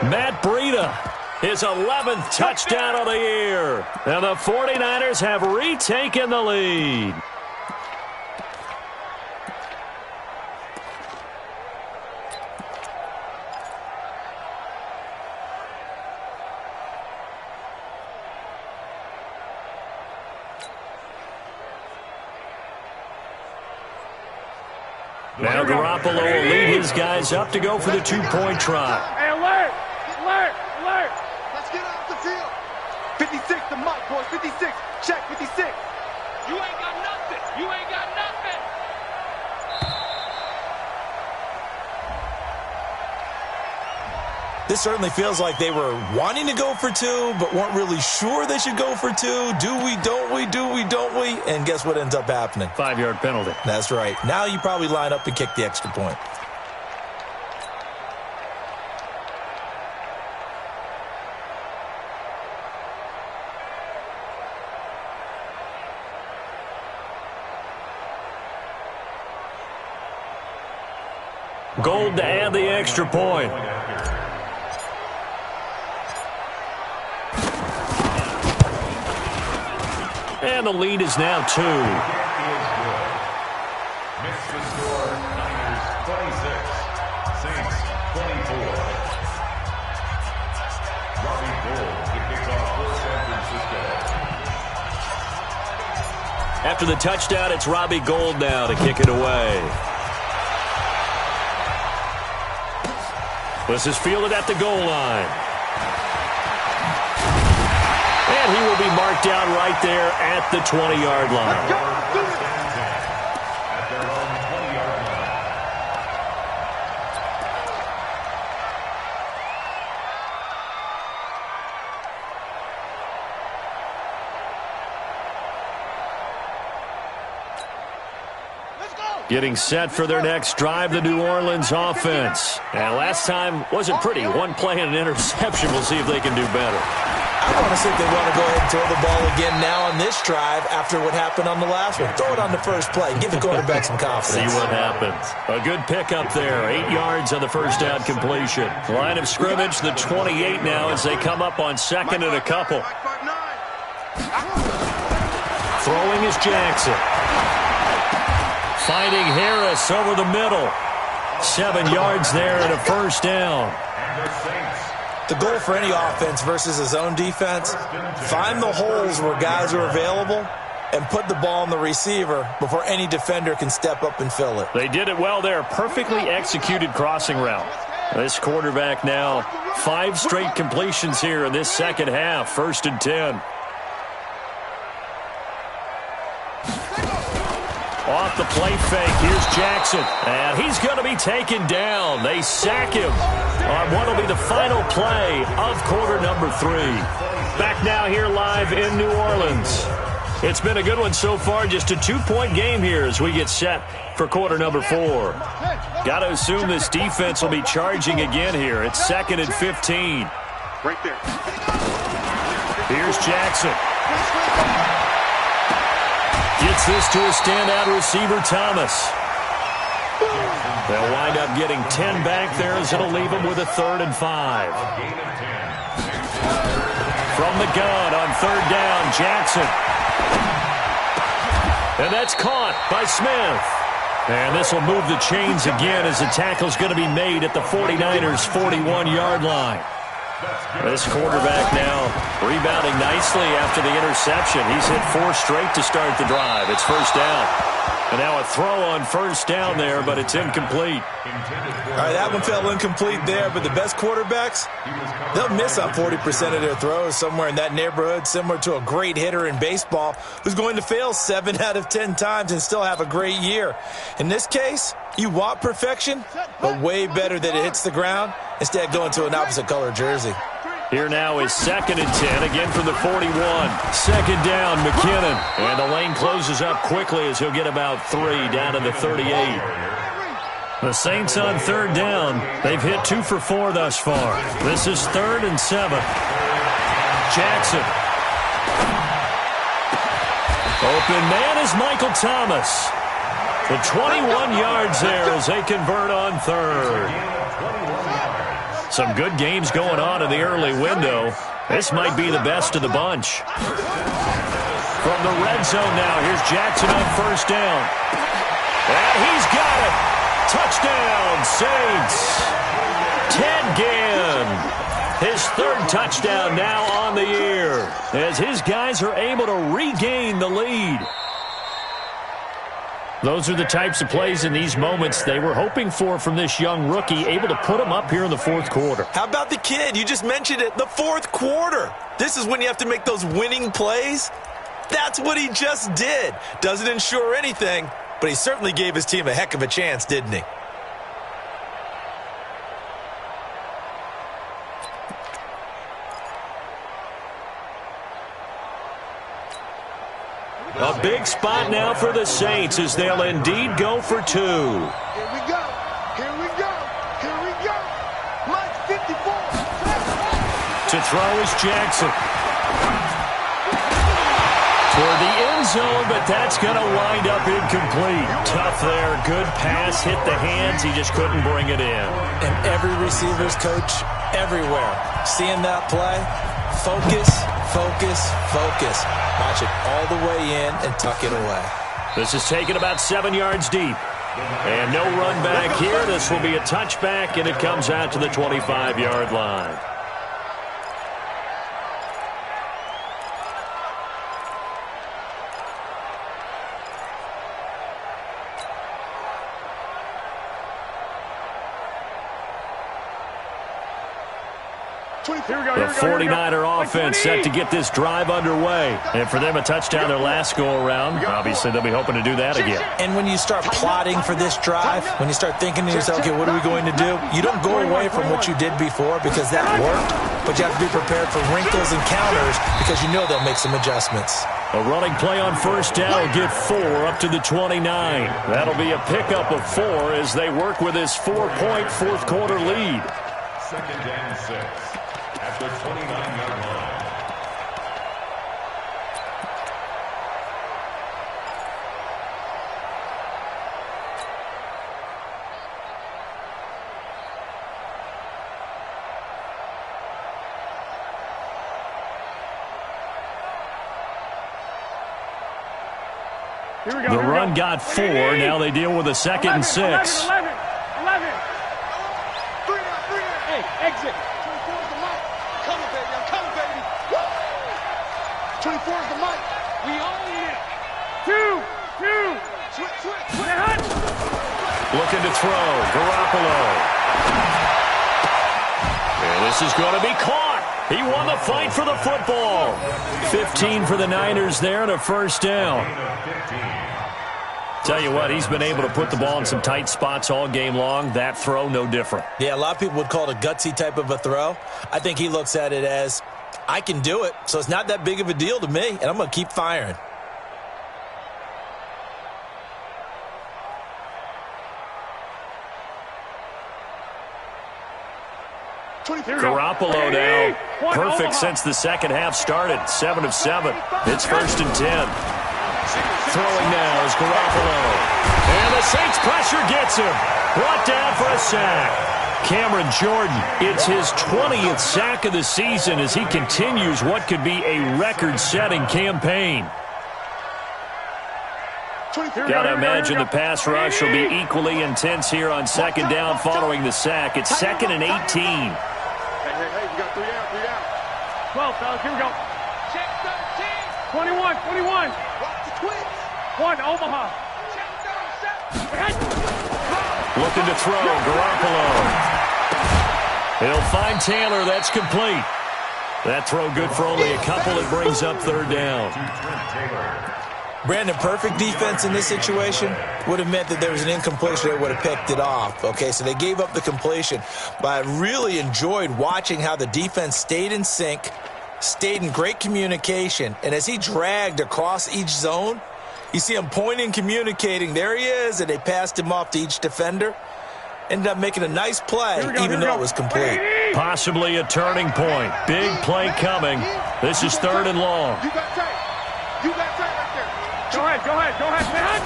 Speaker 3: Matt Breida. His 11th touchdown of the year. And the 49ers have retaken the lead. Now Garoppolo will lead his guys up to go for the 2-point try.
Speaker 7: Hey, alert!
Speaker 4: Let's get off the field. 56 to Mike, boys. 56. Check 56.
Speaker 7: You ain't got nothing.
Speaker 5: This certainly feels like they were wanting to go for 2, but weren't really sure they should go for 2. Do we, don't we? And guess what ends up happening?
Speaker 3: 5-yard penalty.
Speaker 5: That's right. Now you probably line up and kick the extra point.
Speaker 3: Gold to add the extra point. And the lead is now 2.
Speaker 6: Missed the score, Niners 26, Saints 24. Robbie Gould to kick off for San Francisco.
Speaker 3: After the touchdown, it's Robbie Gould now to kick it away. This is fielded at the goal line. And he will be marked down right there at the 20-yard line.
Speaker 6: At their own 20-yard line.
Speaker 3: Getting set for their next drive, the New Orleans offense. And last time wasn't pretty. One play and an interception. We'll see if they can do better.
Speaker 5: I want to see if they want to go ahead and throw the ball again now on this drive after what happened on the last one. Throw it on the first play. Give the quarterback some confidence.
Speaker 3: See what happens. A good pickup there. 8 yards on the first down completion. Line of scrimmage, the 28 now as they come up on 2nd and a couple. Throwing is Jackson. Finding Harris over the middle. 7 yards there and a first down.
Speaker 5: The goal for any offense versus his own defense, find the holes where guys are available and put the ball on the receiver before any defender can step up and fill it.
Speaker 3: They did it well there. Perfectly executed crossing route. This quarterback now 5 straight completions here in this second half. 1st and 10. Off the play fake. Here's Jackson. And he's going to be taken down. They sack him on what will be the final play of quarter number 3. Back now here live in New Orleans. It's been a good one so far. Just a 2-point game here as we get set for quarter number 4. Got to assume this defense will be charging again here. It's 2nd and 15.
Speaker 4: Right there.
Speaker 3: Here's Jackson. Gets this to a standout receiver, Thomas. They'll wind up getting 10 back there as it'll leave them with a 3rd and 5. From the gun on 3rd down, Jackson. And that's caught by Smith. And this will move the chains again as the tackle's going to be made at the 49ers' 41-yard line. This quarterback now rebounding nicely after the interception. He's hit 4 straight to start the drive. It's 1st down. And now a throw on 1st down there, but it's incomplete.
Speaker 5: All right, that one fell incomplete there, but the best quarterbacks, they'll miss on 40% of their throws, somewhere in that neighborhood, similar to a great hitter in baseball who's going to fail 7 out of 10 times and still have a great year. In this case, you want perfection, but way better that it hits the ground instead going to an opposite color jersey.
Speaker 3: Here now is 2nd and 10, again from the 41. 2nd down, McKinnon. And the lane closes up quickly as he'll get about 3 down to the 38. The Saints on 3rd down. They've hit 2 for 4 thus far. This is 3rd and 7. Jackson. Open man is Michael Thomas. The 21 yards there as they convert on 3rd. Some good games going on in the early window. This might be the best of the bunch. From the red zone now, here's Jackson on 1st down. And he's got it. Touchdown, Saints. Ted Ginn. His 3rd touchdown now on the year as his guys are able to regain the lead. Those are the types of plays in these moments they were hoping for from this young rookie, able to put him up here in the 4th quarter.
Speaker 5: How about the kid? You just mentioned it, the 4th quarter. This is when you have to make those winning plays. That's what he just did. Doesn't ensure anything, but he certainly gave his team a heck of a chance, didn't he?
Speaker 3: A big spot now for the Saints as they'll indeed go for 2.
Speaker 7: Here we go. Here we go. Here we go. Mike 54.
Speaker 3: To throw is Jackson. Toward the end zone, but that's going to wind up incomplete. Tough there. Good pass. Hit the hands. He just couldn't bring it in.
Speaker 5: And every receiver's coach everywhere. Seeing that play, focus, focus, focus. Watch it all the way in and tuck it away.
Speaker 3: This is taken about 7 yards deep. And no run back here. This will be a touchback, and it comes out to the 25-yard line. The 49er offense set to get this drive underway. And for them, a touchdown their last go-around. Obviously, they'll be hoping to do that again.
Speaker 5: And when you start plotting for this drive, when you start thinking to yourself, okay, what are we going to do? You don't go away from what you did before because that worked, but you have to be prepared for wrinkles and counters because you know they'll make some adjustments.
Speaker 3: A running play on 1st down will get 4 up to the 29. That'll be a pickup of 4 as they work with this 4-point 4th quarter lead.
Speaker 6: 2nd and 6. At the 29-yard line.
Speaker 3: The run got 4. Now they deal with a 2nd and 6.
Speaker 7: 11. Hey, exit. 24's the mic. Coming, baby. I'm coming, baby. Woo! 24's the mic. We own it. 2. Switch.
Speaker 3: Looking to throw. Garoppolo. And this is going to be caught. He won the fight for the football. 15 for the Niners there and a 1st down. Tell you what, he's been able to put the ball in some tight spots all game long. That throw, no different.
Speaker 5: Yeah, a lot of people would call it a gutsy type of a throw. I think he looks at it as, I can do it, so it's not that big of a deal to me, and I'm going to keep firing.
Speaker 3: Garoppolo now, perfect since the second half started. 7 of 7. It's 1st and 10. Throwing now is Garoppolo. And the Saints pressure gets him. Brought down for a sack. Cameron Jordan, it's his 20th sack of the season as he continues what could be a record-setting campaign. Gotta imagine the pass rush will be equally intense here on 2nd down following the sack. It's 2nd and 18.
Speaker 7: Hey, we got 3 out, 3 out. 12, fellas, here we go. Check 13. 21, 21. Watch the twins. 1, Omaha. Check 37.
Speaker 3: Looking to throw, Garoppolo. He'll find Taylor, that's complete. That throw good for only a couple. It brings up 3rd down.
Speaker 5: Brandon, perfect defense in this situation would have meant that there was an incompletion that would have picked it off. Okay, so they gave up the completion. But I really enjoyed watching how the defense stayed in sync, stayed in great communication, and as he dragged across each zone, you see him pointing, communicating. There he is, and they passed him off to each defender. Ended up making a nice play, even though it was complete.
Speaker 3: Possibly a turning point. Big play coming. This is 3rd and long.
Speaker 7: You got tight. You got tight right there. Go ahead, man.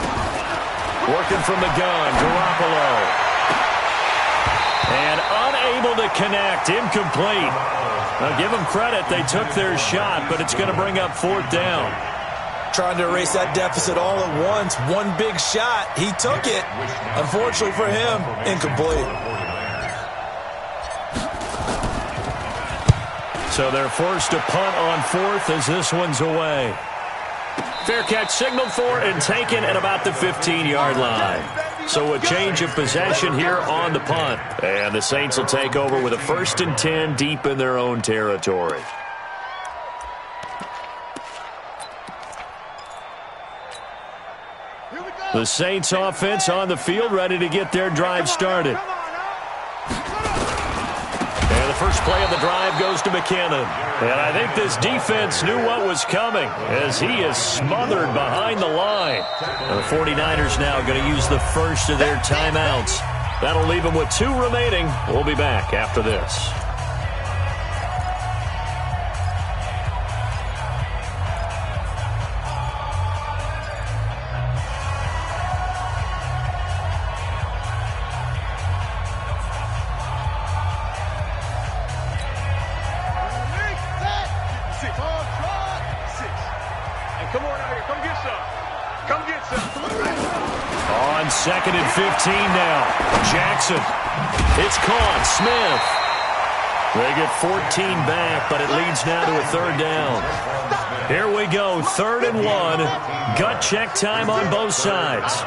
Speaker 3: Working from the gun, Garoppolo. And unable to connect, incomplete. Now give them credit, they took their shot, but it's going to bring up 4th down.
Speaker 5: Trying to erase that deficit all at once. One big shot. He took it. Unfortunately for him, incomplete.
Speaker 3: So they're forced to punt on 4th as this one's away. Fair catch signaled for and taken at about the 15-yard line. So a change of possession here on the punt. And the Saints will take over with a 1st and 10 deep in their own territory. The Saints offense on the field ready to get their drive started. And the first play of the drive goes to McKinnon. And I think this defense knew what was coming as he is smothered behind the line. And the 49ers now going to use the first of their timeouts. That'll leave them with 2 remaining. We'll be back after this. On 2nd and 15 now. Jackson. It's caught. Smith. They get 14 back, but it leads now to a 3rd down. Here we go. 3rd and 1. Gut check time on both sides.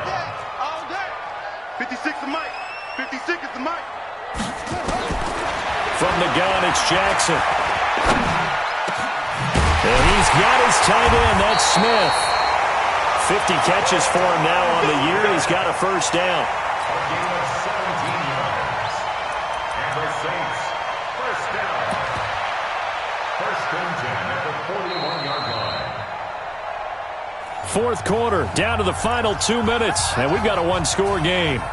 Speaker 7: 56 is Mike. 56 is the Mike.
Speaker 3: From the gun, it's Jackson. And he's got his tight end. That's Smith. 50 catches for him now on the year. He's got a 1st down.
Speaker 6: A gain of 17 yards. And the Saints, 1st down. 1st and 10 at the 41-yard line.
Speaker 3: 4th quarter, down to the final 2 minutes, and we've got a 1-score game.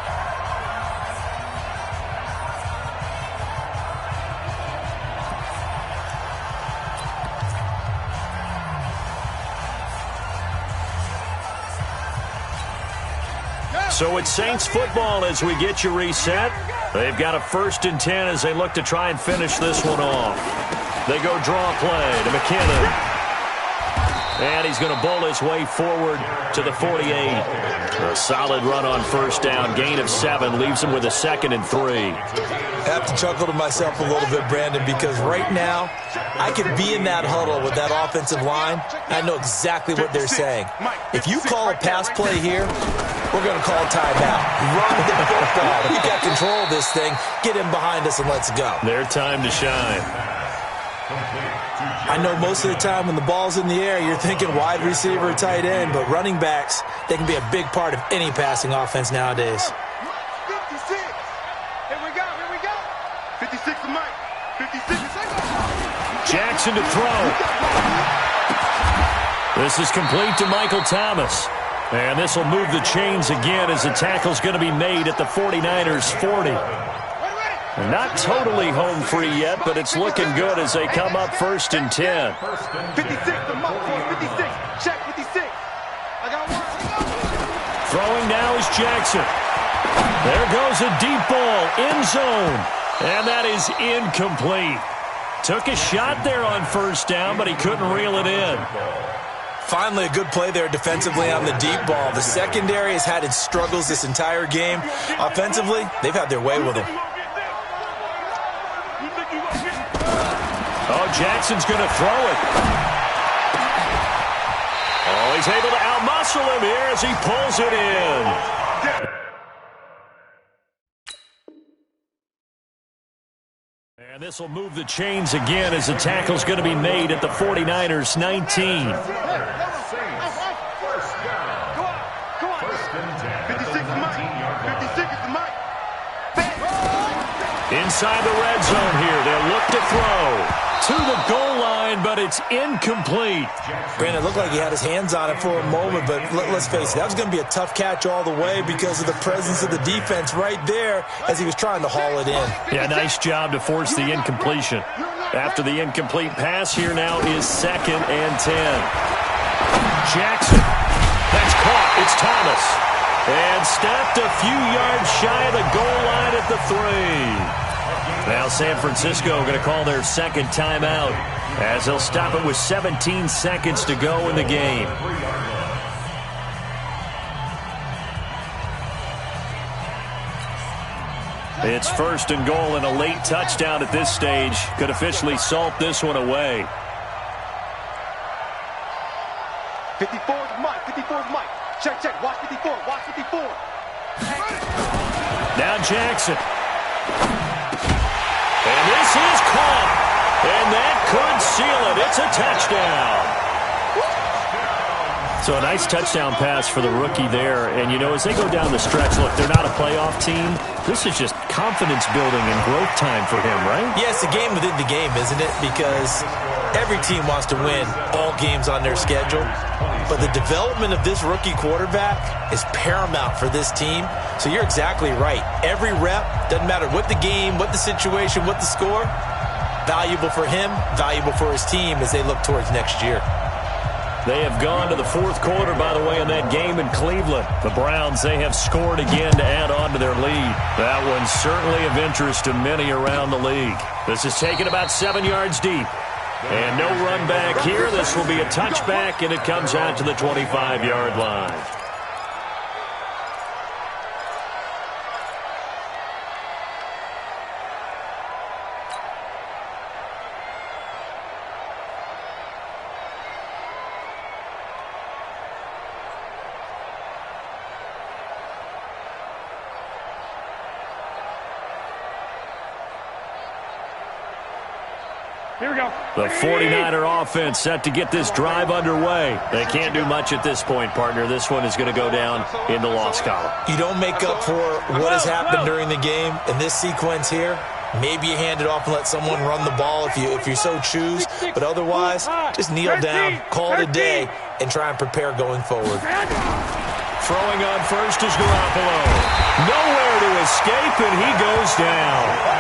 Speaker 3: So it's Saints football as we get you reset. They've got a 1st and 10 as they look to try and finish this one off. They go draw play to McKinnon. And he's going to bowl his way forward to the 48. A solid run on 1st down. Gain of 7 leaves him with a 2nd and 3.
Speaker 5: I have to chuckle to myself a little bit, Brandon, because right now I could be in that huddle with that offensive line. I know exactly what they're saying. If you call a pass play here, we're going to call a timeout. Run the football. We got control of this thing. Get him behind us and let's go.
Speaker 3: Their time to shine.
Speaker 5: I know most of the time when the ball's in the air, you're thinking wide receiver or tight end, but running backs, they can be a big part of any passing offense nowadays.
Speaker 7: 56. Here we go. 56 to Mike. 56.
Speaker 3: Jackson to throw. This is complete to Michael Thomas. And this will move the chains again as the tackle's going to be made at the 49ers' 40. And not totally home free yet, but it's looking good as they come up 1st and 10.
Speaker 7: 56 to Mike. 56. Check 56. I got one.
Speaker 3: Throwing now is Jackson. There goes a deep ball, end zone. And that is incomplete. Took a shot there on 1st down, but he couldn't reel it in.
Speaker 5: Finally, a good play there defensively on the deep ball. The secondary has had its struggles this entire game. Offensively, they've had their way with him.
Speaker 3: Oh, Jackson's going to throw it. Oh, he's able to outmuscle him here as he pulls it in. And this will move the chains again as the tackle's going to be made at the 49ers' 19. Inside the red zone here. They'll look to throw to the goal line, but it's incomplete.
Speaker 5: Brandon, it looked like he had his hands on it for a moment, but let's face it, that was going to be a tough catch all the way because of the presence of the defense right there as he was trying to haul it in.
Speaker 3: Yeah, nice job to force the incompletion. After the incomplete pass, here now is 2nd and 10. Jackson. That's caught. It's Thomas. And stopped a few yards shy of the goal line at the 3. Now San Francisco going to call their 2nd timeout as they'll stop it with 17 seconds to go in the game. It's 1st and goal, and a late touchdown at this stage could officially salt this one away.
Speaker 7: 54's Mike. 54's Mike. Check. Watch 54. Watch 54.
Speaker 3: Now Jackson. And this is caught. And that could seal it. It's a touchdown. So a nice touchdown pass for the rookie there. And, you know, as they go down the stretch, look, they're not a playoff team. This is just confidence building and growth time for him, right?
Speaker 5: Yeah, it's a game within the game, isn't it? Because every team wants to win all games on their schedule. But the development of this rookie quarterback is paramount for this team. So you're exactly right. Every rep, doesn't matter what the game, what the situation, what the score, valuable for him, valuable for his team as they look towards next year.
Speaker 3: They have gone to the 4th quarter, by the way, in that game in Cleveland. The Browns, they have scored again to add on to their lead. That one's certainly of interest to many around the league. This is taken about 7 yards deep. And no run back here. This will be a touchback, and it comes out to the 25-yard line.
Speaker 7: Here we go.
Speaker 3: The 49er offense set to get this drive underway. They can't do much at this point, partner. This one is going to go down in the loss column.
Speaker 5: You don't make up for what has happened during the game. In this sequence here, maybe you hand it off and let someone run the ball if you so choose. But otherwise, just kneel down, call it a day, and try and prepare going forward.
Speaker 3: Throwing on first is Garoppolo. Nowhere to escape, and he goes down.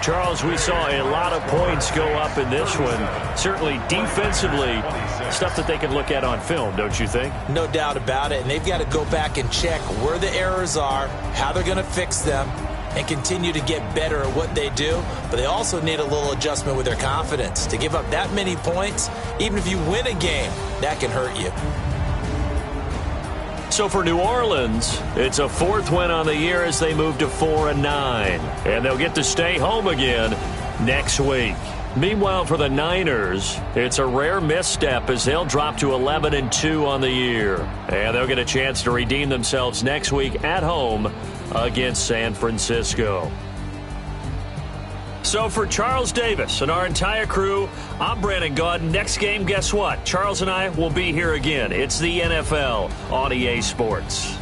Speaker 3: Charles, we saw a lot of points go up in this one. Certainly defensively, stuff that they can look at on film, don't you think?
Speaker 5: No doubt about it. And they've got to go back and check where the errors are, how they're going to fix them, and continue to get better at what they do. But they also need a little adjustment with their confidence. To give up that many points, even if you win a game, that can hurt you.
Speaker 3: So for New Orleans, it's a 4th win on the year as they move to 4-9. And they'll get to stay home again next week. Meanwhile, for the Niners, it's a rare misstep as they'll drop to 11-2 on the year. And they'll get a chance to redeem themselves next week at home against San Francisco. So for Charles Davis and our entire crew, I'm Brandon Gaudin. Next game, guess what? Charles and I will be here again. It's the NFL on EA Sports.